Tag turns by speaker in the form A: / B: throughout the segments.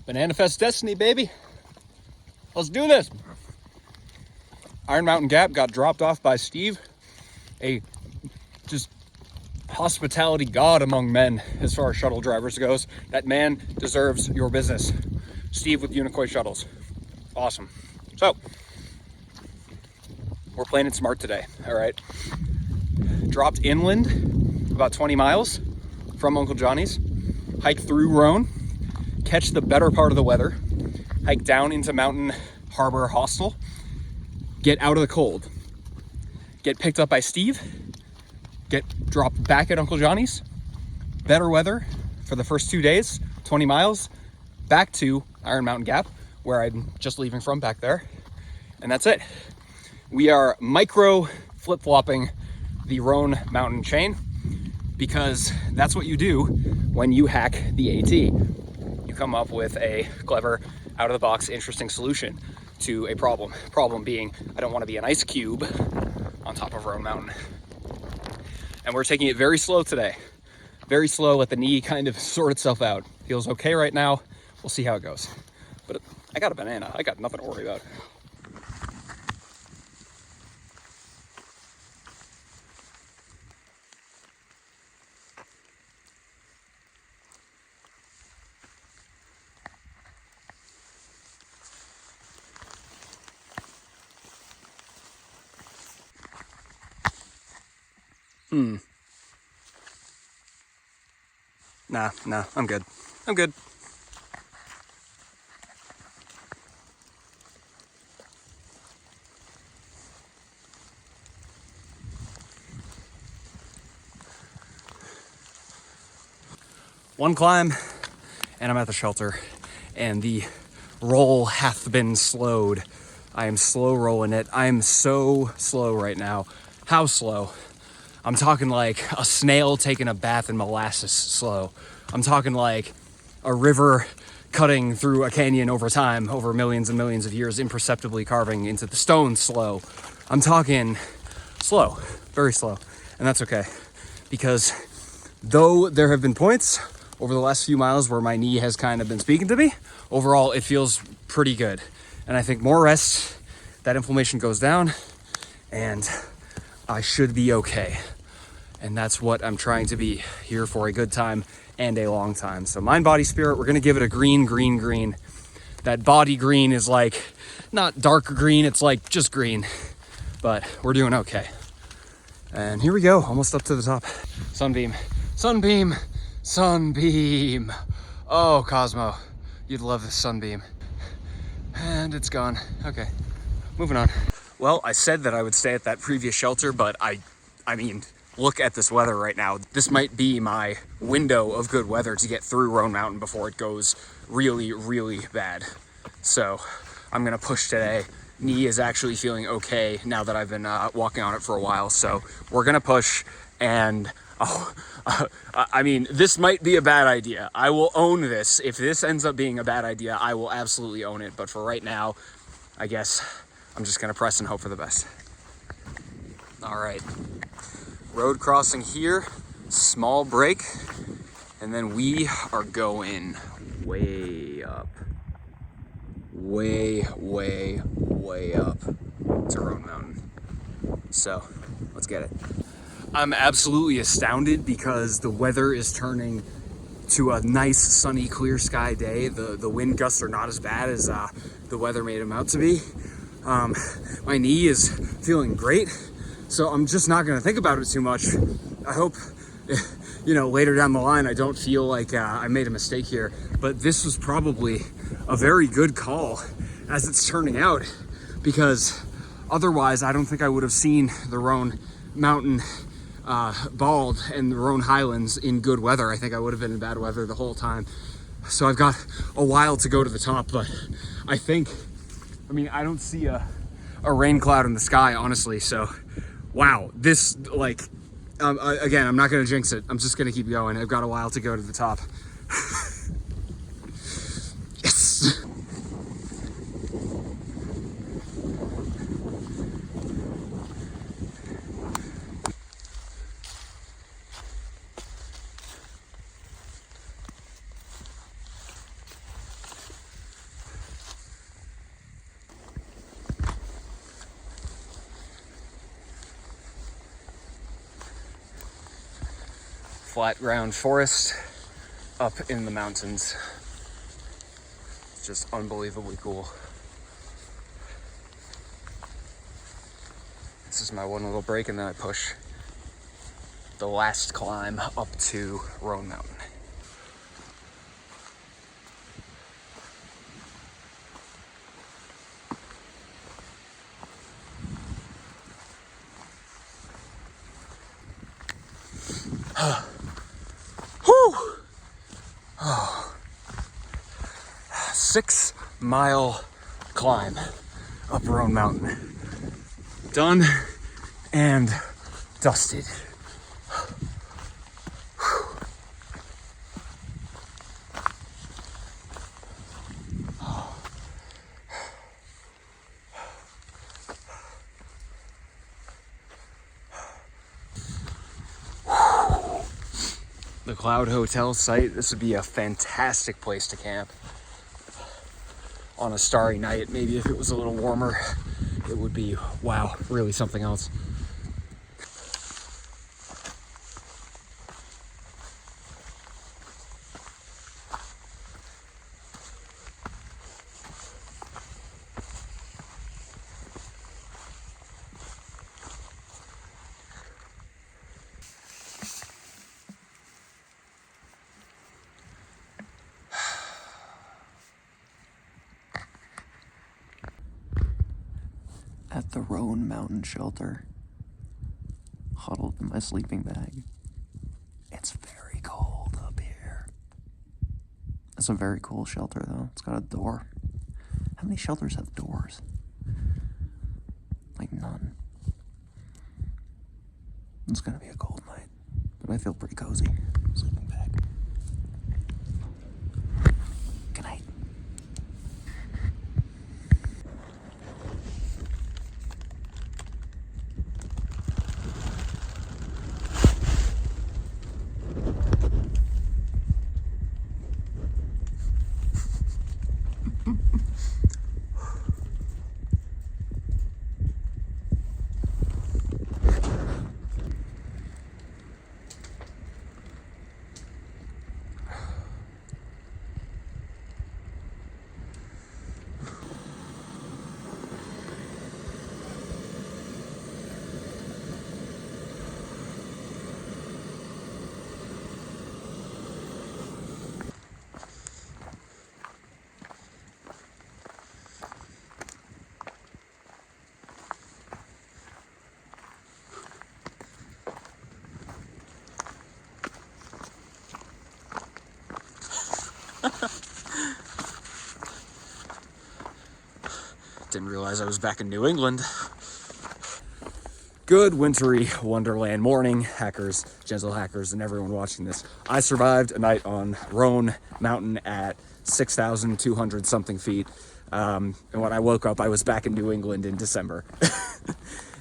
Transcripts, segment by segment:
A: Banana Fest Destiny, baby. Let's do this. Iron Mountain Gap got dropped off by Steve, a just hospitality god among men as far as shuttle drivers goes. That man deserves your business. Steve with Unicoi Shuttles. Awesome. So, we're playing it smart today, all right? Dropped inland about 20 miles from Uncle Johnny's, hike through Roan, catch the better part of the weather, hike down into Mountain Harbor Hostel, get out of the cold, get picked up by Steve, get dropped back at Uncle Johnny's, better weather for the first 2 days, 20 miles, back to Iron Mountain Gap, where I'm just leaving from back there, and that's it. We are micro flip-flopping the Roan mountain chain because that's what you do when you hack the AT. You come up with a clever, out-of-the-box, interesting solution to a problem. Problem being, I don't want to be an ice cube on top of Roan Mountain. And we're taking it very slow today. Very slow, let the knee kind of sort itself out. Feels okay right now. We'll see how it goes. But I got a banana. I got nothing to worry about. Nah, I'm good. I'm good. One climb, and I'm at the shelter, and the roll hath been slowed. I am slow rolling it. I am so slow right now. How slow? I'm talking like a snail taking a bath in molasses slow. I'm talking like a river cutting through a canyon over time, over millions and millions of years, imperceptibly carving into the stone slow. I'm talking slow, very slow, and that's okay. Because though there have been points over the last few miles where my knee has kind of been speaking to me, overall it feels pretty good. And I think more rest, that inflammation goes down, and I should be okay. And that's what I'm trying to be, here for a good time and a long time. So mind, body, spirit, we're gonna give it a green, green, green. That body green is like, not dark green, it's like just green, but we're doing okay. And here we go, almost up to the top. Sunbeam, sunbeam, sunbeam. Oh, Cosmo, you'd love this sunbeam. And it's gone. Okay, moving on. Well, I said that I would stay at that previous shelter, but I mean, look at this weather right now. This might be my window of good weather to get through Roan Mountain before it goes really, really bad. So I'm gonna push today. Knee is actually feeling okay now that I've been walking on it for a while. So we're gonna push, and I mean, this might be a bad idea. I will own this. If this ends up being a bad idea, I will absolutely own it. But for right now, I guess I'm just gonna press and hope for the best. All right. Road crossing here, small break, and then we are going way up. Way, way, way up to Roan Mountain. So, let's get it. I'm absolutely astounded because the weather is turning to a nice, sunny, clear sky day. The wind gusts are not as bad as the weather made them out to be. My knee is feeling great. So I'm just not gonna think about it too much. I hope, you know, later down the line, I don't feel like I made a mistake here, but this was probably a very good call as it's turning out, because otherwise I don't think I would have seen the Roan Mountain bald and the Roan Highlands in good weather. I think I would have been in bad weather the whole time. So I've got a while to go to the top, but I mean, I don't see a rain cloud in the sky, honestly, so wow, this, like, again, I'm not gonna jinx it. I'm just gonna keep going. I've got a while to go to the top. Yes! flat ground forest up in the mountains. It's just unbelievably cool. This is my one little break, and then I push the last climb up to Roan Mountain. Whew. Oh. 6 mile climb up Roan Mountain. Done and dusted. The Cloud Hotel site, this would be a fantastic place to camp on a starry night. Maybe if it was a little warmer, it would be, wow, really something else. At the Roan Mountain Shelter, huddled in my sleeping bag. It's very cold up here. It's a very cool shelter, though. It's got a door. How many shelters have doors? Like none. It's gonna be a cold night, but I feel pretty cozy. Sleeping bag. Good night. Didn't realize I was back in New England. Good wintry wonderland morning, hackers, gentle hackers, and everyone watching this. I survived a night on Roan Mountain at 6,200 something feet. And when I woke up, I was back in New England in December.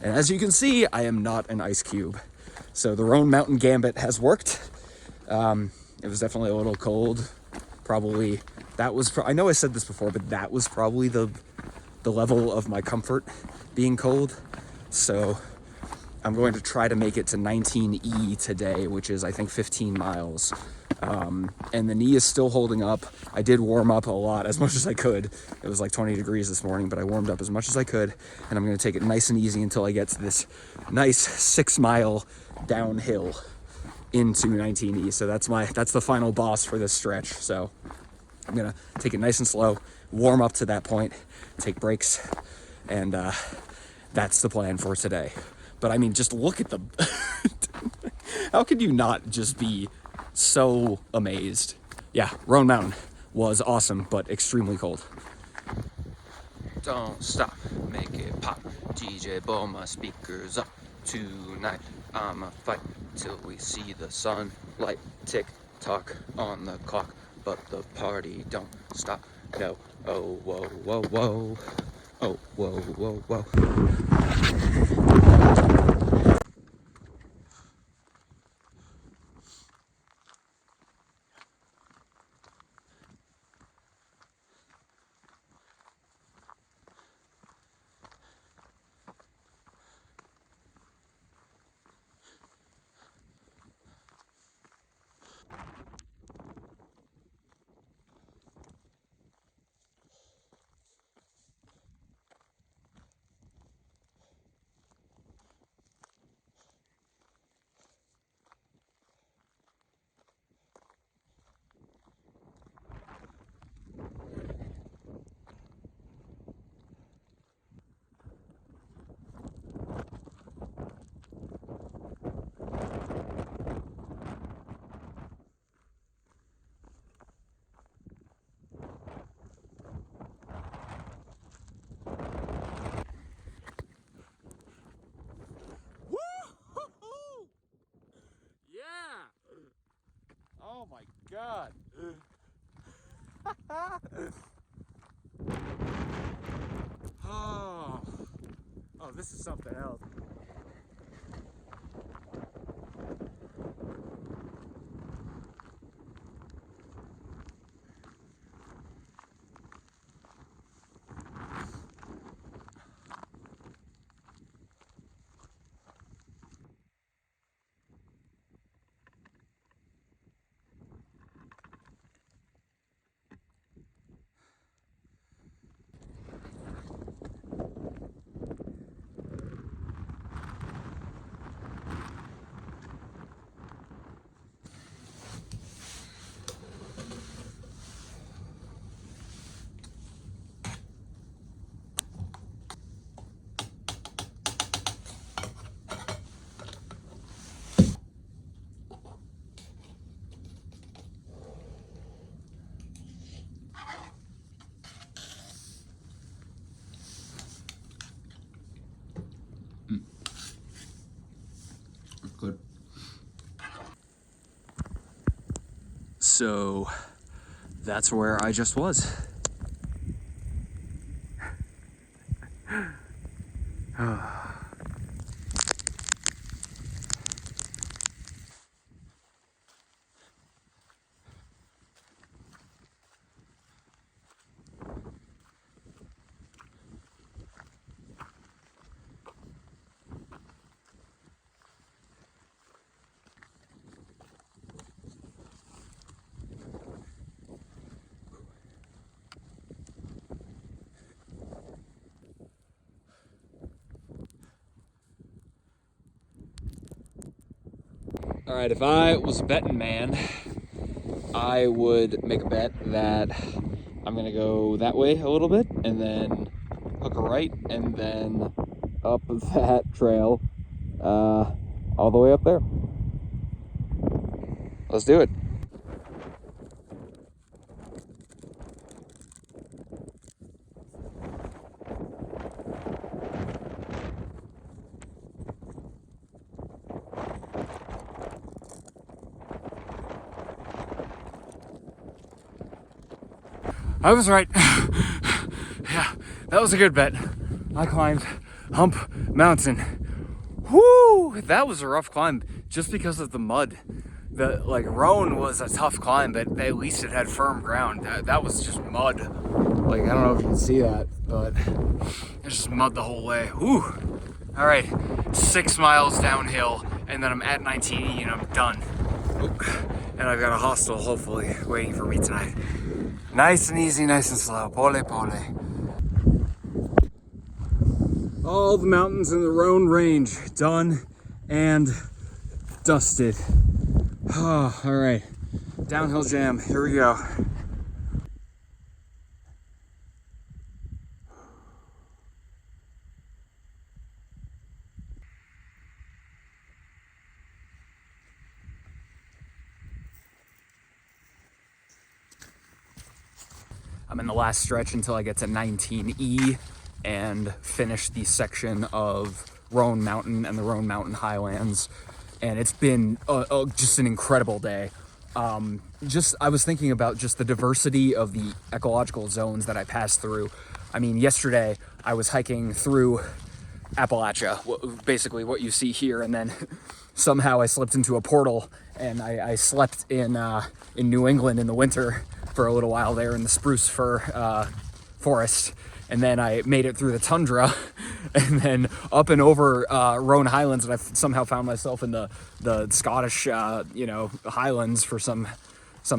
A: And as you can see, I am not an ice cube. So the Roan Mountain Gambit has worked. It was definitely a little cold. Probably, that was, I know I said this before, but that was probably the level of my comfort being cold. So I'm going to try to make it to 19E today, which is I think 15 miles. And the knee is still holding up. I did warm up a lot, as much as I could. It was like 20 degrees this morning, but I warmed up as much as I could. And I'm gonna take it nice and easy until I get to this nice 6 mile downhill into 19E. So that's the final boss for this stretch. So I'm gonna take it nice and slow, warm up to that point, take breaks, and that's the plan for today. But I mean, just look at the how could you not just be so amazed? Yeah, Roan Mountain was awesome, but extremely cold. Don't stop, make it pop. DJ, blow my speakers up tonight. I'ma fight till we see the sunlight. Tick tock on the clock, but the party don't stop. No, oh, whoa, whoa, whoa. Oh, whoa, whoa, whoa. Oh, this is something else. Good. So that's where I just was. All right, if I was a betting man, I would make a bet that I'm gonna go that way a little bit and then hook a right and then up that trail all the way up there. Let's do it. I was right. Yeah, that was a good bet. I climbed Hump Mountain. Whoo! That was a rough climb just because of the mud. Roan was a tough climb, but at least it had firm ground. That was just mud. Like, I don't know if you can see that, but it's just mud the whole way. Whew. All right, 6 miles downhill, and then I'm at 19E and I'm done. And I've got a hostel, hopefully, waiting for me tonight. Nice and easy, nice and slow. Pole, pole. All the mountains in the Roan range done and dusted. Oh, all right, downhill jam, here we go. I'm in the last stretch until I get to 19E and finish the section of Roan Mountain and the Roan Mountain Highlands. And it's been just an incredible day. I was thinking about just the diversity of the ecological zones that I passed through. I mean, yesterday I was hiking through Appalachia, basically what you see here, and then somehow I slipped into a portal and I slept in New England in the winter for a little while there in the spruce fir forest, and then I made it through the tundra and then up and over Roan Highlands, and I somehow found myself in the Scottish Highlands for some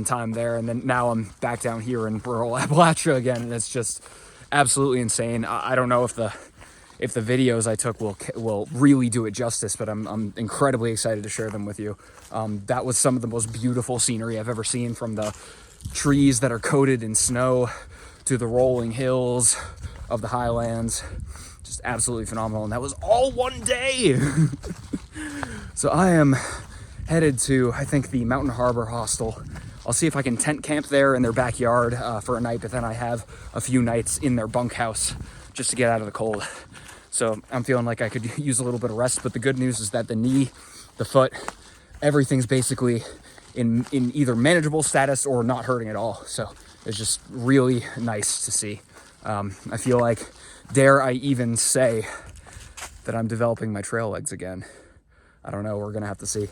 A: time there, and then now I'm back down here in rural Appalachia again, and it's just absolutely insane. I don't know if the videos I took will really do it justice, but I'm incredibly excited to share them with you. That was some of the most beautiful scenery I've ever seen, from the trees that are coated in snow to the rolling hills of the highlands. Just absolutely phenomenal, and that was all one day. So I am headed to, I think, the Mountain Harbor Hostel. I'll see if I can tent camp there in their backyard for a night, but then I have a few nights in their bunkhouse just to get out of the cold. So I'm feeling like I could use a little bit of rest, but the good news is that the knee, the foot, everything's basically in either manageable status or not hurting at all. So is just really nice to see. I feel like, dare I even say that I'm developing my trail legs again. I don't know, we're gonna have to see.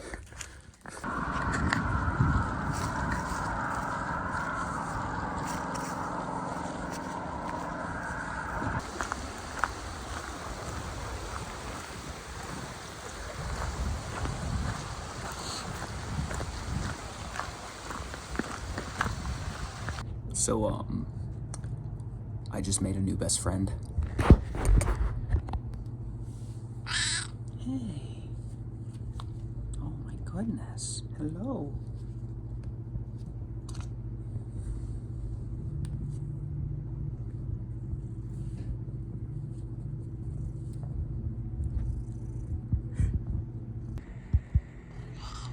A: So, I just made a new best friend. Hey. Oh my goodness. Hello.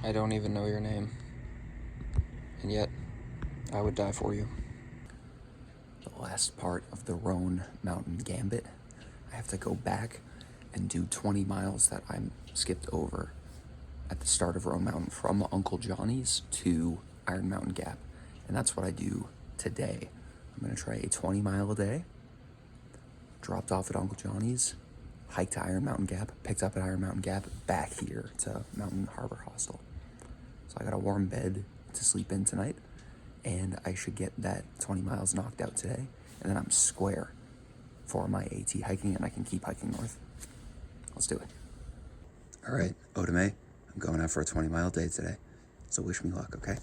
A: I don't even know your name. And yet, I would die for you. The last part of the Roan mountain Gambit, I have to go back and do 20 miles that I skipped over at the start of Roan Mountain from Uncle Johnny's to Iron Mountain Gap. And that's what I do today. I'm gonna try a 20-mile a day, dropped off at Uncle Johnny's, hiked to Iron Mountain Gap, picked up at Iron Mountain Gap, back here to Mountain Harbor Hostel. So I got a warm bed to sleep in tonight, and I should get that 20 miles knocked out today, and then I'm square for my AT hiking, and I can keep hiking north. Let's do it. All right, Otame, I'm going out for a 20-mile day today, so wish me luck, okay?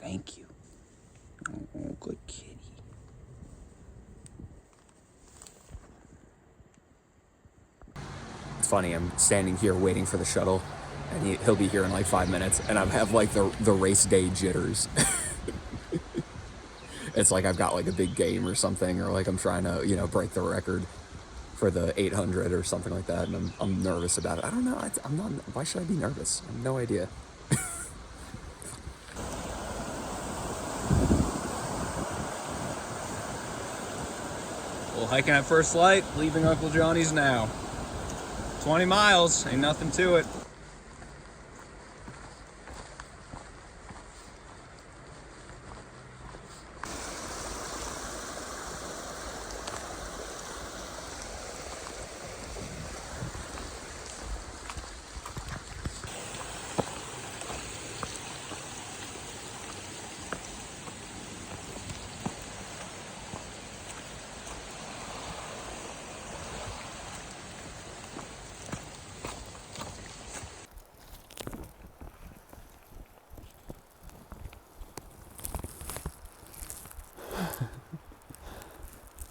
A: Thank you. Oh, good kitty. It's funny, I'm standing here waiting for the shuttle, and he'll be here in like 5 minutes, and I have like the race day jitters. It's like I've got like a big game or something, or like I'm trying to, you know, break the record for the 800 or something like that, and I'm nervous about it. I don't know, I'm not, why should I be nervous? I have no idea. Well, hiking at first light, leaving Uncle Johnny's now. 20 miles, ain't nothing to it.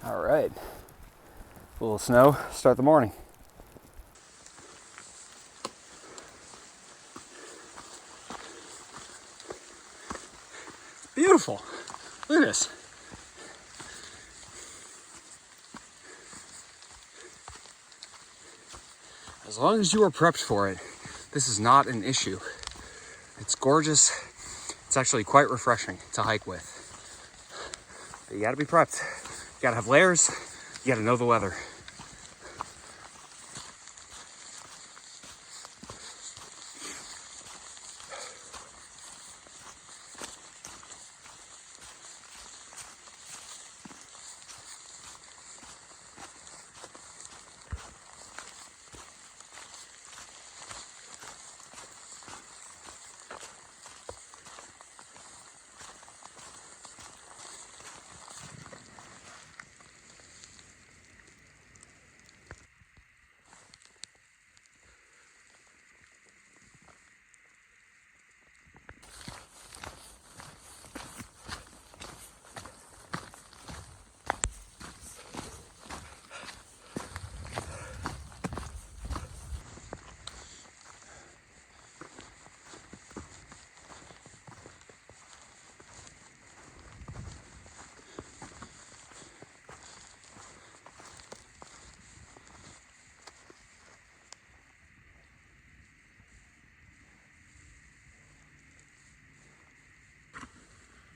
A: All right, a little snow, start the morning. Beautiful, look at this. As long as you are prepped for it, this is not an issue. It's gorgeous. It's actually quite refreshing to hike with. But you gotta be prepped. You gotta have layers. You gotta know the weather.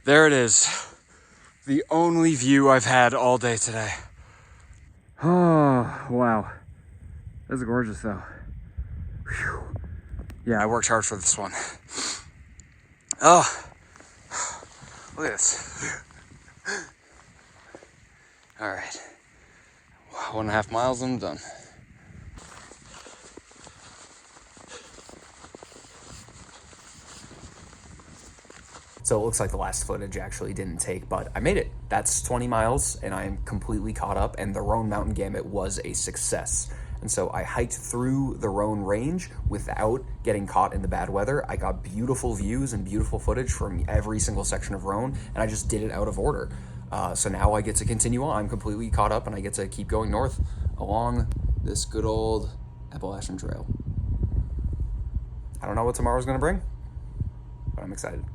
A: There it is. The only view I've had all day today. Oh, wow. That's gorgeous though. Whew. Yeah, I worked hard for this one. Oh, Look at this. All right. 1.5 miles and I'm done. So it looks like the last footage actually didn't take, but I made it. That's 20 miles and I'm completely caught up, and the Roan Mountain Gambit was a success. And so I hiked through the Roan range without getting caught in the bad weather. I got beautiful views and beautiful footage from every single section of Roan, and I just did it out of order. So now I get to continue on. I'm completely caught up and I get to keep going north along this good old Appalachian Trail. I don't know what tomorrow's gonna bring, but I'm excited.